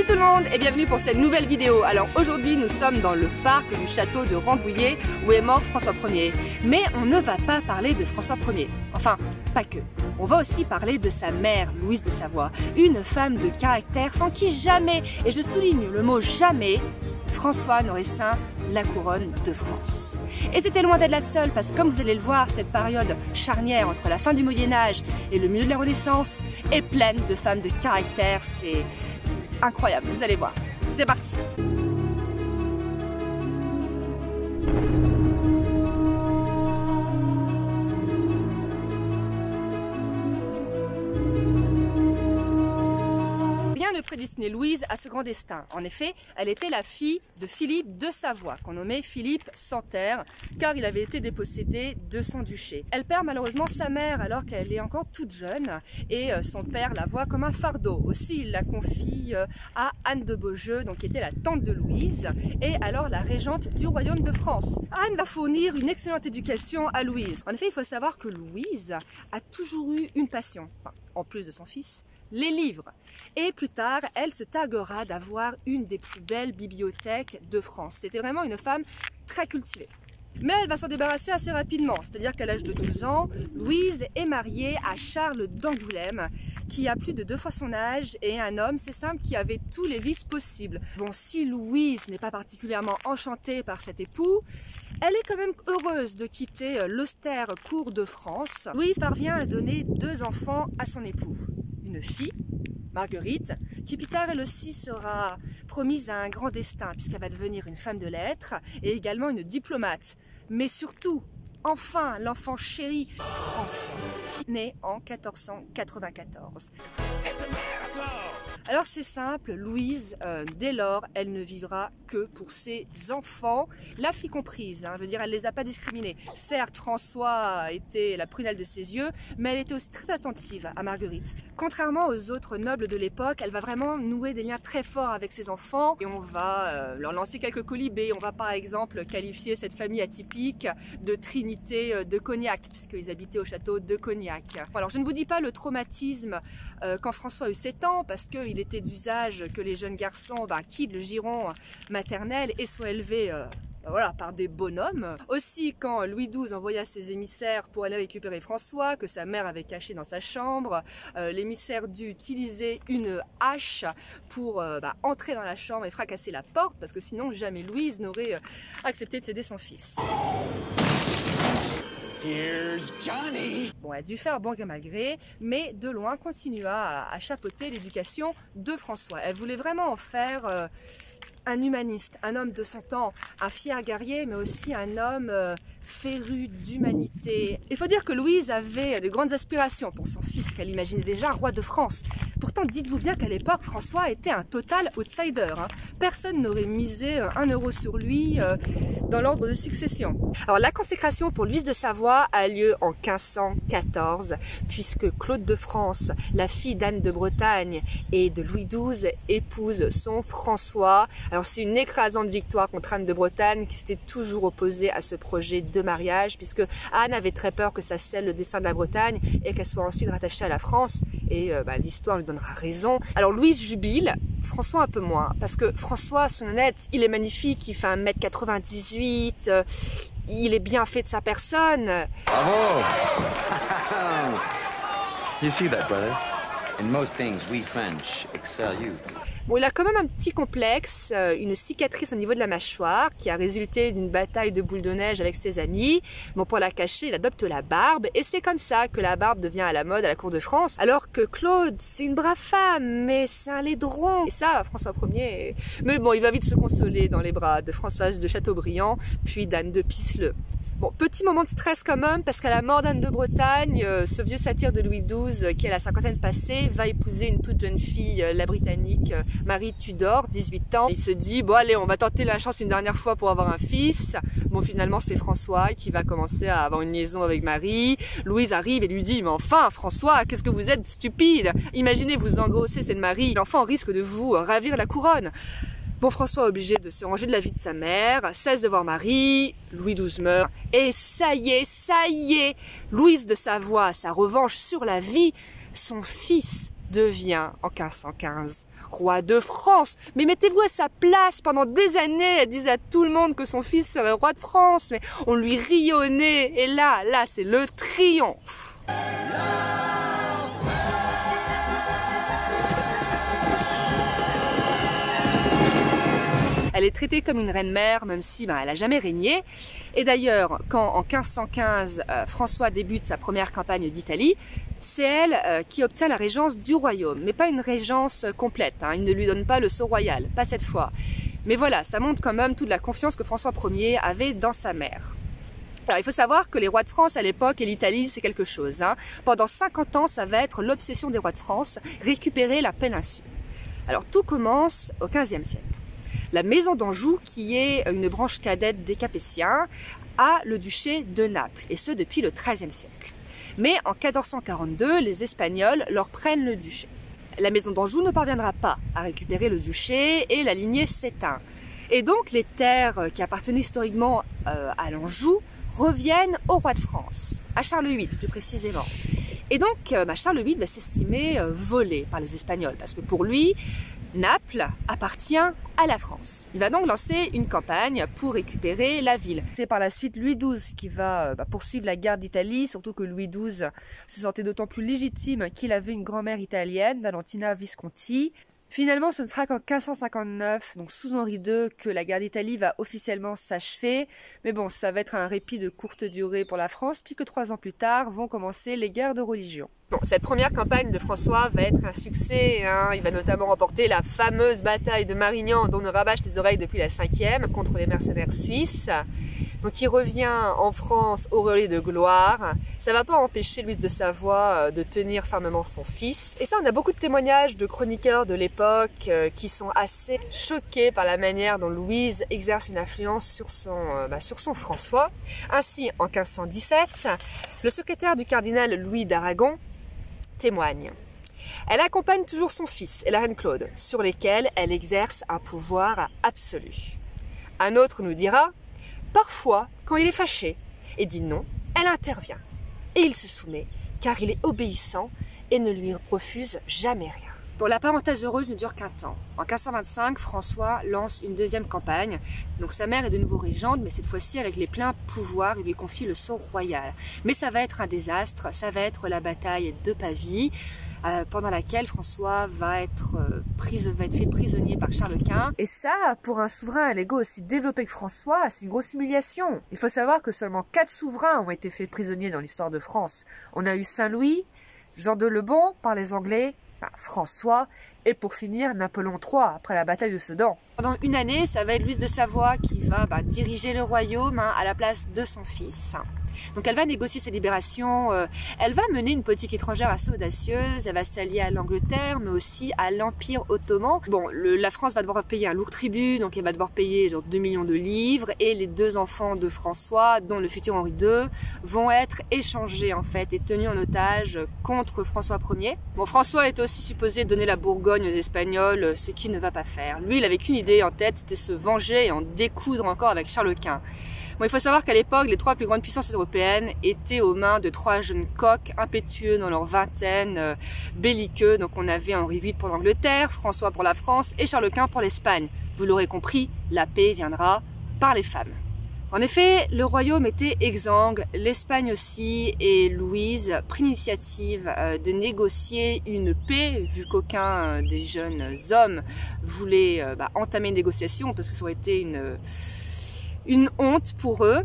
tout le monde et bienvenue pour cette nouvelle vidéo. Alors aujourd'hui nous sommes dans le parc du château de Rambouillet où est mort François Ier. Mais on ne va pas parler de François Ier, enfin pas que. On va aussi parler de sa mère, Louise de Savoie, une femme de caractère sans qui jamais, et je souligne le mot jamais, François n'aurait ceint la couronne de France. Et c'était loin d'être la seule parce que comme vous allez le voir, cette période charnière entre la fin du Moyen-Âge et le milieu de la Renaissance est pleine de femmes de caractère, c'est incroyable, vous allez voir. C'est parti! Ne prédestinait Louise à ce grand destin. En effet, elle était la fille de Philippe de Savoie, qu'on nommait Philippe sans terre, car il avait été dépossédé de son duché. Elle perd malheureusement sa mère alors qu'elle est encore toute jeune, et son père la voit comme un fardeau. Aussi, il la confie à Anne de Beaujeu, donc qui était la tante de Louise, et alors la régente du royaume de France. Anne va fournir une excellente éducation à Louise. En effet, il faut savoir que Louise a toujours eu une passion, enfin, en plus de son fils, les livres. Et plus tard, elle se targuera d'avoir une des plus belles bibliothèques de France. C'était vraiment une femme très cultivée. Mais elle va s'en débarrasser assez rapidement, c'est-à-dire qu'à l'âge de 12 ans, Louise est mariée à Charles d'Angoulême, qui a plus de 2 fois son âge, et un homme, c'est simple, qui avait tous les vices possibles. Bon, si Louise n'est pas particulièrement enchantée par cet époux, elle est quand même heureuse de quitter l'austère cour de France. Louise parvient à donner 2 enfants à son époux. Une fille, Marguerite, qui plus tard elle aussi sera promise à un grand destin puisqu'elle va devenir une femme de lettres et également une diplomate. Mais surtout, enfin, l'enfant chéri François, qui naît en 1494. Alors c'est simple, Louise, dès lors, elle ne vivra que pour ses enfants, la fille comprise, je veux dire, elle ne les a pas discriminés. Certes, François était la prunelle de ses yeux, mais elle était aussi très attentive à Marguerite. Contrairement aux autres nobles de l'époque, elle va vraiment nouer des liens très forts avec ses enfants et on va leur lancer quelques colibés. On va par exemple qualifier cette famille atypique de Trinité de Cognac, puisqu'ils habitaient au château de Cognac. Alors je ne vous dis pas le traumatisme quand François eut 7 ans, parce qu'il était d'usage que les jeunes garçons quittent le giron maternel et soient élevés voilà, par des bonhommes. Aussi, quand Louis XII envoya ses émissaires pour aller récupérer François, que sa mère avait caché dans sa chambre, l'émissaire dut utiliser une hache pour entrer dans la chambre et fracasser la porte, parce que sinon jamais Louise n'aurait accepté de céder son fils. Here's Johnny. Bon, elle a dû faire bon gré mal gré, mais de loin continua à chapeauter l'éducation de François. Elle voulait vraiment en faire un humaniste, un homme de son temps, un fier guerrier, mais aussi un homme féru d'humanité. Il faut dire que Louise avait de grandes aspirations pour son fils, qu'elle imaginait déjà roi de France. Pourtant, dites-vous bien qu'à l'époque, François était un total outsider. Personne n'aurait misé 1 euro sur lui dans l'ordre de succession. Alors, la consécration pour Louise de Savoie a lieu en 1514, puisque Claude de France, la fille d'Anne de Bretagne et de Louis XII, épouse son François. Alors c'est une écrasante victoire contre Anne de Bretagne qui s'était toujours opposée à ce projet de mariage, puisque Anne avait très peur que ça scelle le destin de la Bretagne et qu'elle soit ensuite rattachée à la France, et l'histoire lui donnera raison. Alors Louise jubile, François un peu moins, parce que François, soyons honnêtes, il est magnifique, il fait 1m98, il est bien fait de sa personne. Bravo! You see that, brother? In most things, we French excel you. Bon, il a quand même un petit complexe, une cicatrice au niveau de la mâchoire qui a résulté d'une bataille de boules de neige avec ses amis. Bon, pour la cacher, il adopte la barbe et c'est comme ça que la barbe devient à la mode à la cour de France. Alors que Claude, c'est une brave femme, mais c'est un laidron. Et ça, François Ier... Mais bon, il va vite se consoler dans les bras de Françoise de Chateaubriand, puis d'Anne de Pisseleu. Bon, petit moment de stress quand même, parce qu'à la mort d'Anne de Bretagne, ce vieux satyre de Louis XII, qui a la cinquantaine passée, va épouser une toute jeune fille, la Britannique Marie Tudor, 18 ans. Il se dit, bon allez, on va tenter la chance une dernière fois pour avoir un fils. Bon, finalement, c'est François qui va commencer à avoir une liaison avec Marie. Louise arrive et lui dit, mais enfin, François, qu'est-ce que vous êtes stupide? Imaginez vous engrosser cette Marie, l'enfant risque de vous ravir la couronne. Bon, François est obligé de se ranger de la vie de sa mère, cesse de voir Marie, Louis XII meurt, et ça y est, Louise de Savoie a sa revanche sur la vie, son fils devient en 1515 roi de France. Mais mettez-vous à sa place. Pendant des années, elle disait à tout le monde que son fils serait roi de France. Mais on lui riait au nez. Et là, c'est le triomphe. Elle est traitée comme une reine-mère, même si elle n'a jamais régné. Et d'ailleurs, quand en 1515, François débute sa première campagne d'Italie, c'est elle qui obtient la régence du royaume, mais pas une régence complète. Il ne lui donne pas le sceau royal, pas cette fois. Mais voilà, ça montre quand même toute la confiance que François Ier avait dans sa mère. Alors il faut savoir que les rois de France à l'époque et l'Italie c'est quelque chose. Pendant 50 ans, ça va être l'obsession des rois de France, récupérer la péninsule. Alors tout commence au XVe siècle. La maison d'Anjou, qui est une branche cadette des Capétiens, a le duché de Naples, et ce depuis le XIIIe siècle. Mais en 1442, les Espagnols leur prennent le duché. La maison d'Anjou ne parviendra pas à récupérer le duché et la lignée s'éteint. Et donc les terres qui appartenaient historiquement à l'Anjou reviennent au roi de France, à Charles VIII plus précisément. Et donc Charles VIII va s'estimer volé par les Espagnols, parce que pour lui, Naples appartient à la France. Il va donc lancer une campagne pour récupérer la ville. C'est par la suite Louis XII qui va poursuivre la guerre d'Italie, surtout que Louis XII se sentait d'autant plus légitime qu'il avait une grand-mère italienne, Valentina Visconti. Finalement, ce ne sera qu'en 1559, donc sous Henri II, que la guerre d'Italie va officiellement s'achever. Mais bon, ça va être un répit de courte durée pour la France, puisque 3 ans plus tard vont commencer les guerres de religion. Bon, cette première campagne de François va être un succès. Il va notamment remporter la fameuse bataille de Marignan, dont on rabâche les oreilles depuis la 5e, contre les mercenaires suisses. Donc il revient en France auréolé de gloire. Ça ne va pas empêcher Louise de Savoie de tenir fermement son fils. Et ça, on a beaucoup de témoignages de chroniqueurs de l'époque qui sont assez choqués par la manière dont Louise exerce une influence sur son François. Ainsi, en 1517, le secrétaire du cardinal Louis d'Aragon témoigne. Elle accompagne toujours son fils et la reine Claude, sur lesquels elle exerce un pouvoir absolu. Un autre nous dira: parfois, quand il est fâché et dit non, elle intervient. Et il se soumet, car il est obéissant et ne lui refuse jamais rien. Bon, la parenthèse heureuse ne dure qu'un temps. En 1525, François lance une deuxième campagne. Donc sa mère est de nouveau régente, mais cette fois-ci avec les pleins pouvoirs, il lui confie le sceau royal. Mais ça va être un désastre, ça va être la bataille de Pavie, pendant laquelle François va être fait prisonnier par Charles Quint. Et ça, pour un souverain à l'ego aussi développé que François, c'est une grosse humiliation. Il faut savoir que seulement 4 souverains ont été faits prisonniers dans l'histoire de France. On a eu Saint-Louis, Jean de Lebon par les Anglais, François, et pour finir Napoléon III après la bataille de Sedan. Pendant une année, ça va être Louise de Savoie qui va diriger le royaume à la place de son fils. Donc elle va négocier ses libérations, elle va mener une politique étrangère assez audacieuse, elle va s'allier à l'Angleterre mais aussi à l'Empire ottoman. Bon, la France va devoir payer un lourd tribut, donc elle va devoir payer 2 millions de livres, et les 2 enfants de François, dont le futur Henri II, vont être échangés en fait et tenus en otage contre François Ier. Bon, François est aussi supposé donner la Bourgogne aux Espagnols, ce qu'il ne va pas faire. Lui, il avait qu'une idée en tête, c'était se venger et en découdre encore avec Charles Quint. Bon, il faut savoir qu'à l'époque, les 3 plus grandes puissances européennes étaient aux mains de 3 jeunes coqs impétueux dans leur vingtaine, belliqueux. Donc on avait Henri VIII pour l'Angleterre, François pour la France et Charles Quint pour l'Espagne. Vous l'aurez compris, la paix viendra par les femmes. En effet, le royaume était exsangue, l'Espagne aussi, et Louise prit l'initiative de négocier une paix, vu qu'aucun des jeunes hommes voulait entamer une négociation, parce que ça aurait été une honte pour eux.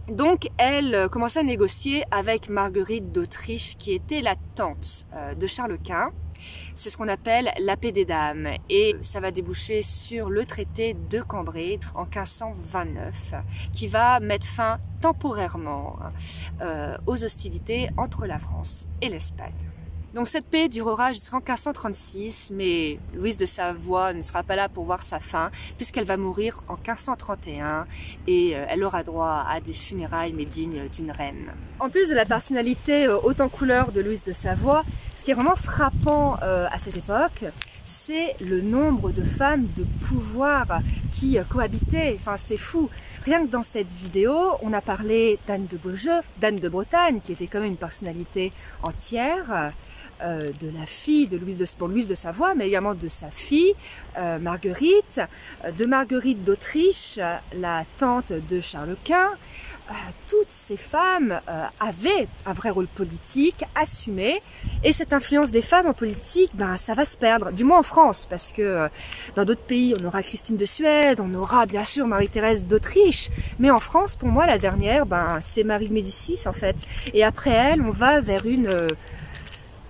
Donc elle commençait à négocier avec Marguerite d'Autriche, qui était la tante de Charles Quint. C'est ce qu'on appelle la paix des dames, et ça va déboucher sur le traité de Cambrai en 1529, qui va mettre fin temporairement aux hostilités entre la France et l'Espagne. Donc cette paix durera jusqu'en 1536, mais Louise de Savoie ne sera pas là pour voir sa fin, puisqu'elle va mourir en 1531 et elle aura droit à des funérailles mais dignes d'une reine. En plus de la personnalité haute en couleur de Louise de Savoie, ce qui est vraiment frappant à cette époque, c'est le nombre de femmes de pouvoir qui cohabitaient. Enfin, c'est fou. Rien que dans cette vidéo, on a parlé d'Anne de Beaujeu, d'Anne de Bretagne, qui était quand même une personnalité entière. de la fille de Louise de Savoie, mais également de sa fille, Marguerite, de Marguerite d'Autriche, la tante de Charles Quint. Toutes ces femmes avaient un vrai rôle politique, assumé, et cette influence des femmes en politique, ben, ça va se perdre, du moins en France, parce que dans d'autres pays, on aura Christine de Suède, on aura bien sûr Marie-Thérèse d'Autriche, mais en France, pour moi, la dernière, ben, c'est Marie de Médicis, en fait, et après elle, on va vers une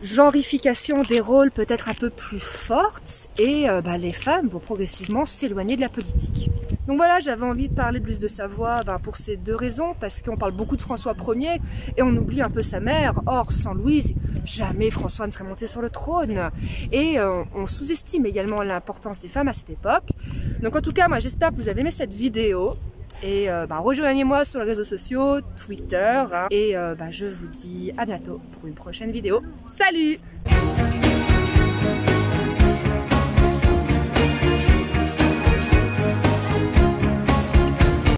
genrification des rôles peut-être un peu plus forte, et les femmes vont progressivement s'éloigner de la politique. Donc voilà, j'avais envie de parler de Louise de Savoie pour ces deux raisons, parce qu'on parle beaucoup de François Ier et on oublie un peu sa mère. Or, sans Louise, jamais François ne serait monté sur le trône. Et on sous-estime également l'importance des femmes à cette époque. Donc en tout cas, moi j'espère que vous avez aimé cette vidéo. Et rejoignez-moi sur les réseaux sociaux, Twitter. Et je vous dis à bientôt pour une prochaine vidéo. Salut!